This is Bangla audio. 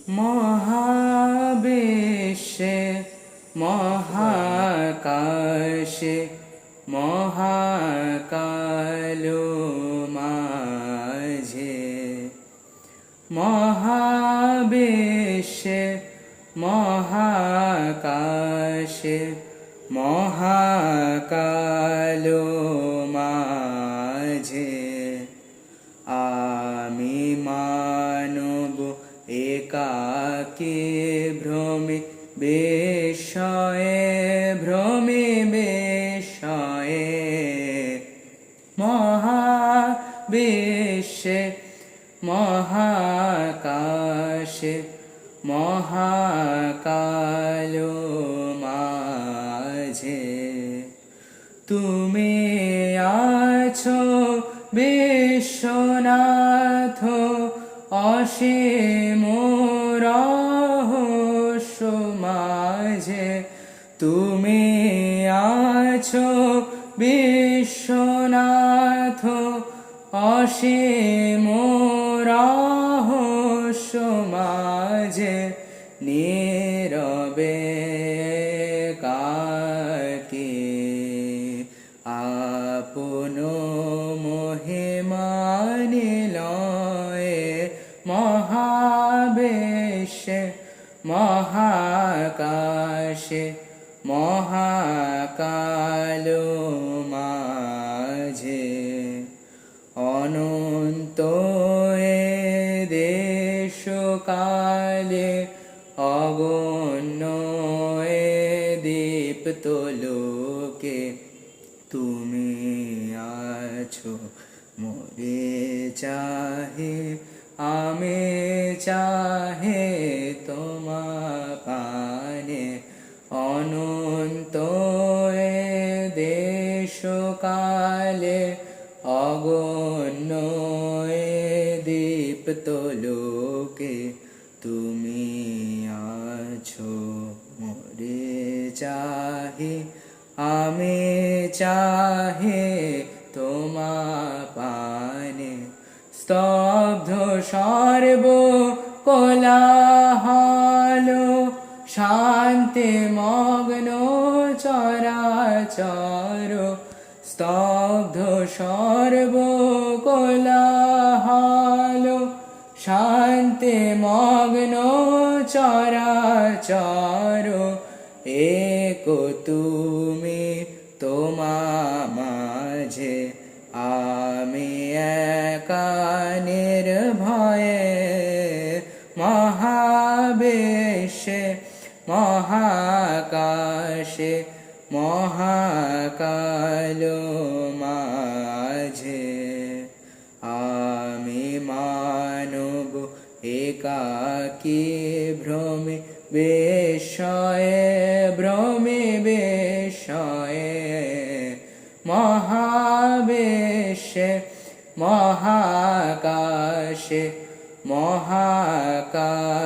মহাবিশ্বে মহাকাশে মহাকালো মাঝে মহাবিশ্বে মহাকাশে মহাকালো মাঝে আমি মানব একাকী ভ্রমে বিষয়ে মহাবিশ্বে মহাকাশে মহাকালো মাঝে তুমি আছো বিশ্বনাথ অসীম রহস্য মাঝে তুমি আছো বিশ্বনাথ অসীম রহস্য মাঝে নীরবে কাকে আপন মহিমা নিলয়ে মহাবিশ্বে মহাকাশে মহাকালো মাঝে অনন্ত দেশকালে অগণ্য দীপ্ত লোকে তুমি আছো মোরে চাহে আমি চাহে তোমা পানে অনন্ত দেশকালে অগণ্য দীপ্ত লোকে তুমি আছো মোরে চাহে আমি চাহে তোমা পানে স্তব্ধ সর্ব কোলাহল শান্তি মগ্ন চরাচর স্তব্ধ সর্ব কোলাহল শান্তি মগ্ন চরাচর এক তুমি তোমা মাঝে আমি একা নির্ভয়ে মহাবিশ্বে মহাকাশে মহাকালো মাঝে আমি মানব একাকী ভ্রমে বিষয়ে মহাবিশ্বে মহাকাশে মহাকালো